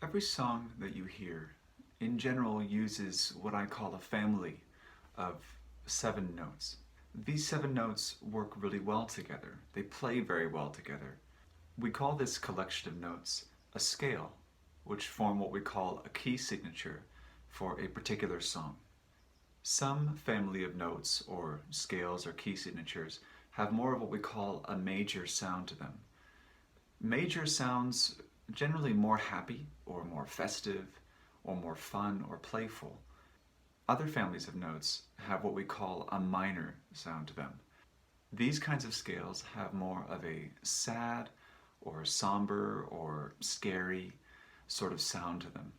Every song that you hear, in general, uses what I call a family of 7 notes. These 7 notes work really well together. They play very well together. We call this collection of notes a scale, which form what we call a key signature for a particular song. Some family of notes, or scales or key signatures, have more of what we call a major sound to them. Major sounds generally more happy or more festive or more fun or playful. Other families of notes have what we call a minor sound to them. These kinds of scales have more of a sad or somber or scary sort of sound to them.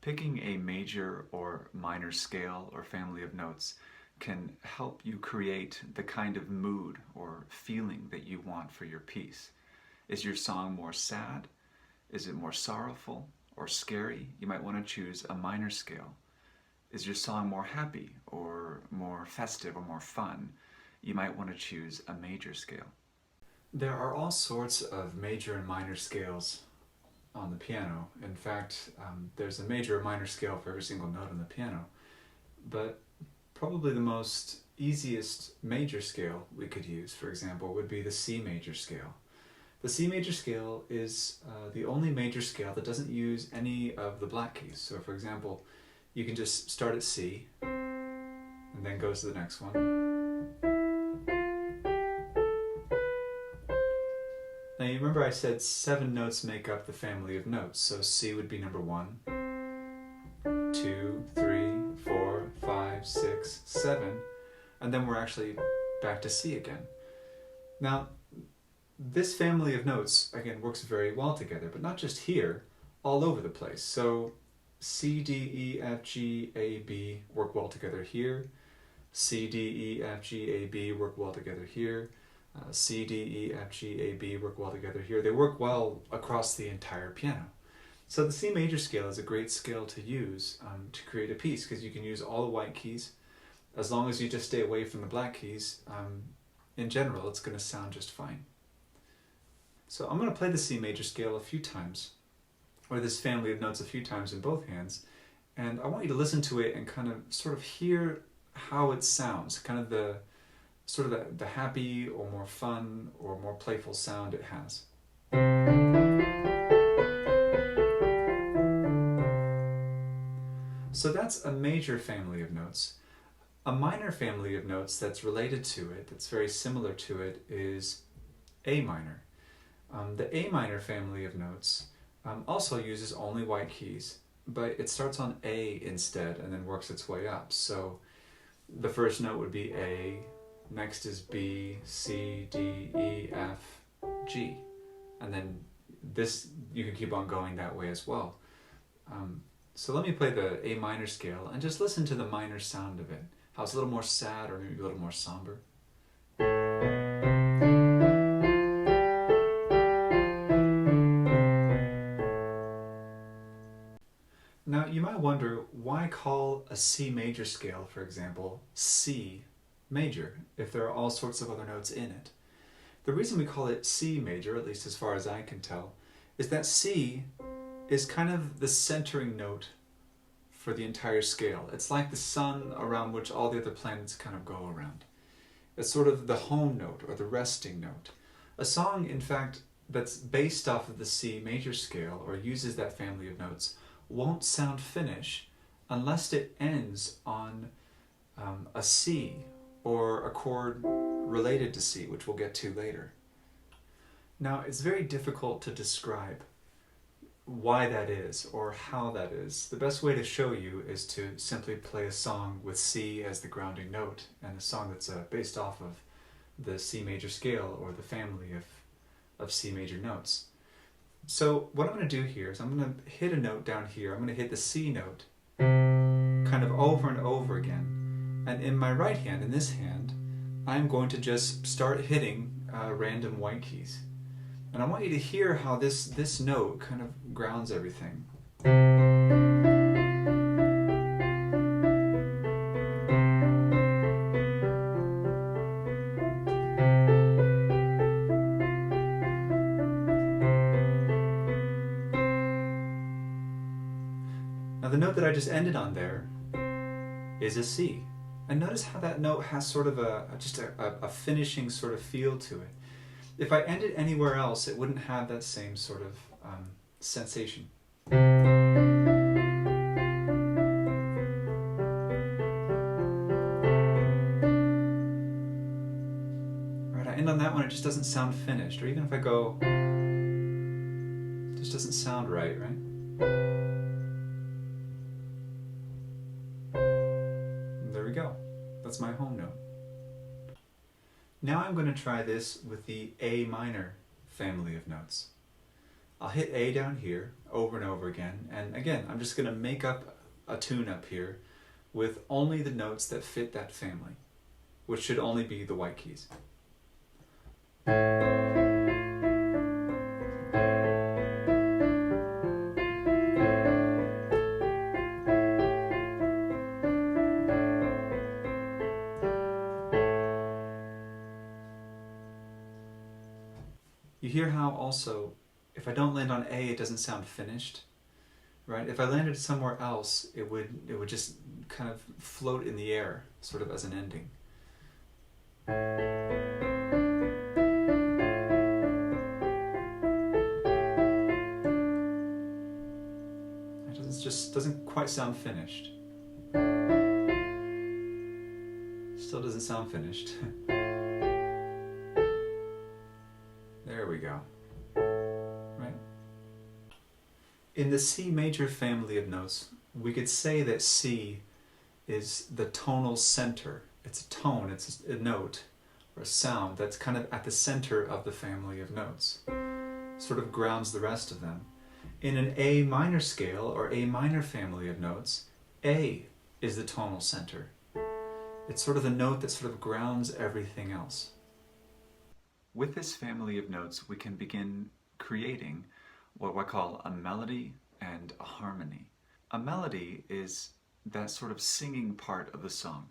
Picking a major or minor scale or family of notes can help you create the kind of mood or feeling that you want for your piece. Is your song more sad? Is it more sorrowful or scary? You might want to choose a minor scale. Is your song more happy or more festive or more fun? You might want to choose a major scale. There are all sorts of major and minor scales on the piano. In fact, there's a major or minor scale for every single note on the piano. But probably the most easiest major scale we could use, for example, would be the C major scale. The C major scale is the only major scale that doesn't use any of the black keys. So for example, you can just start at C and then goes to the next one. Now you remember I said 7 notes make up the family of notes. So C would be number 1, 2, 3, 4, 5, 6, 7, and then we're actually back to C again. Now, this family of notes, again, works very well together, but not just here, all over the place. So C, D, E, F, G, A, B work well together here. C, D, E, F, G, A, B work well together here. C, D, E, F, G, A, B work well together here. They work well across the entire piano. So the C major scale is a great scale to use to create a piece, because you can use all the white keys. As long as you just stay away from the black keys, in general, it's going to sound just fine. So I'm going to play the C major scale a few times, or this family of notes a few times in both hands, and I want you to listen to it and kind of sort of hear how it sounds, kind of the happy or more fun or more playful sound it has. So that's a major family of notes. A minor family of notes that's related to it, that's very similar to it, is A minor. The A minor family of notes also uses only white keys, but it starts on A instead and then works its way up. So the first note would be A, next is B, C, D, E, F, G. And then this, you can keep on going that way as well. So let me play the A minor scale and just listen to the minor sound of it. How it's a little more sad or maybe a little more somber. Now you might wonder, why call a C major scale, for example, C major, if there are all sorts of other notes in it? The reason we call it C major, at least as far as I can tell, is that C is kind of the centering note for the entire scale. It's like the sun around which all the other planets kind of go around. It's sort of the home note or the resting note. A song, in fact, that's based off of the C major scale or uses that family of notes won't sound finished unless it ends on a C or a chord related to C, which we'll get to later. Now, it's very difficult to describe why that is or how that is. The best way to show you is to simply play a song with C as the grounding note, and a song that's based off of the C major scale or the family of C major notes. So what I'm going to do here is I'm going to hit a note down here. I'm going to hit the C note kind of over and over again. And in my right hand, in this hand, I'm going to just start hitting random white keys. And I want you to hear how this note kind of grounds everything. Now the note that I just ended on there is a C. And notice how that note has sort of just a finishing sort of feel to it. If I ended anywhere else, it wouldn't have that same sort of sensation. Right, I end on that one, it just doesn't sound finished. Or even if I go, it just doesn't sound right, right? There we go. That's my home note. Now I'm going to try this with the A minor family of notes. I'll hit A down here over and over again, and again, I'm just going to make up a tune up here with only the notes that fit that family, which should only be the white keys. You hear how also, if I don't land on A, it doesn't sound finished, right? If I landed somewhere else, it would just kind of float in the air, sort of as an ending. It just doesn't quite sound finished. Still doesn't sound finished. There we go. Right? In the C major family of notes, we could say that C is the tonal center. It's a tone, it's a note, or a sound that's kind of at the center of the family of notes. Sort of grounds the rest of them. In an A minor scale, or A minor family of notes, A is the tonal center. It's sort of the note that sort of grounds everything else. With this family of notes, we can begin creating what I call a melody and a harmony. A melody is that sort of singing part of the song.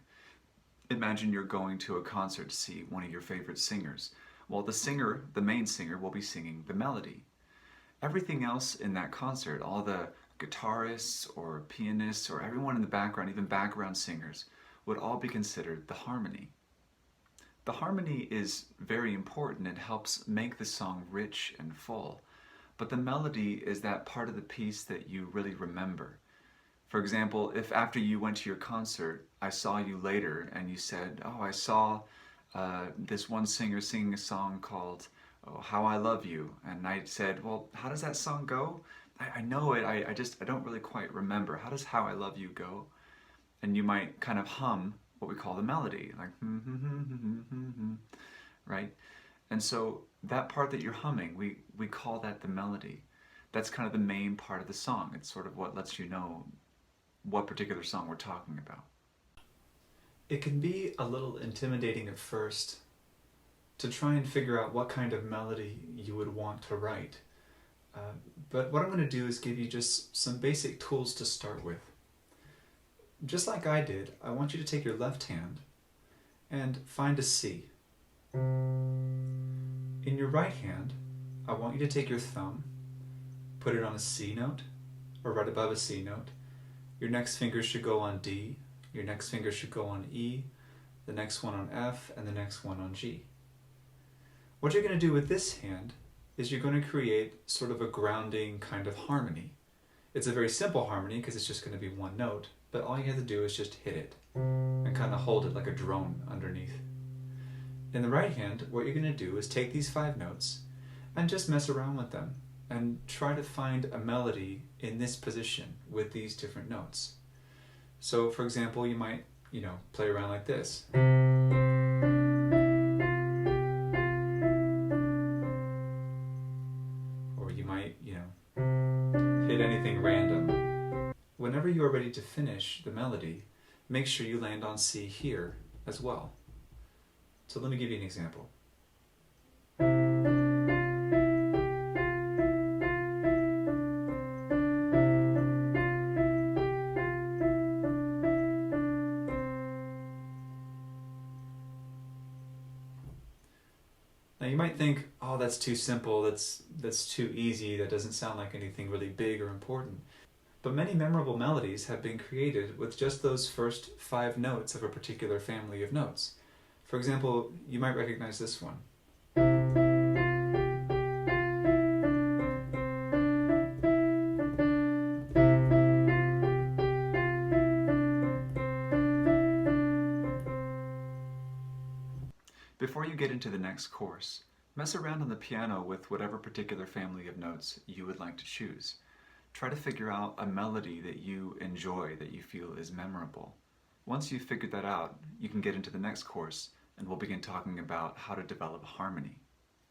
Imagine you're going to a concert to see one of your favorite singers. Well, the singer, the main singer, will be singing the melody. Everything else in that concert, all the guitarists or pianists or everyone in the background, even background singers, would all be considered the harmony. The harmony is very important. It helps make the song rich and full. But the melody is that part of the piece that you really remember. For example, if after you went to your concert, I saw you later and you said, oh, I saw this one singer singing a song called How I Love You. And I said, well, how does that song go? I know it, I don't really quite remember. How does How I Love You go? And you might kind of hum what we call the melody, like right? And so that part that you're humming, we call that the melody. That's kind of the main part of the song. It's sort of what lets you know what particular song we're talking about. It can be a little intimidating at first to try and figure out what kind of melody you would want to write. But what I'm going to do is give you just some basic tools to start with. Just like I did, I want you to take your left hand and find a C. In your right hand, I want you to take your thumb, put it on a C note, or right above a C note. Your next finger should go on D, your next finger should go on E, the next one on F, and the next one on G. What you're going to do with this hand is you're going to create sort of a grounding kind of harmony. It's a very simple harmony because it's just going to be one note, but all you have to do is just hit it and kind of hold it like a drone underneath. In the right hand, what you're going to do is take these 5 notes and just mess around with them and try to find a melody in this position with these different notes. So for example, you might, play around like this. Or you might, hit anything random. Whenever you are ready to finish the melody, make sure you land on C here as well. So let me give you an example. Now you might think, oh, that's too simple, that's too easy, that doesn't sound like anything really big or important. But many memorable melodies have been created with just those first 5 notes of a particular family of notes. For example, you might recognize this one. Before you get into the next course, mess around on the piano with whatever particular family of notes you would like to choose. Try to figure out a melody that you enjoy, that you feel is memorable. Once you've figured that out, you can get into the next course and we'll begin talking about how to develop harmony.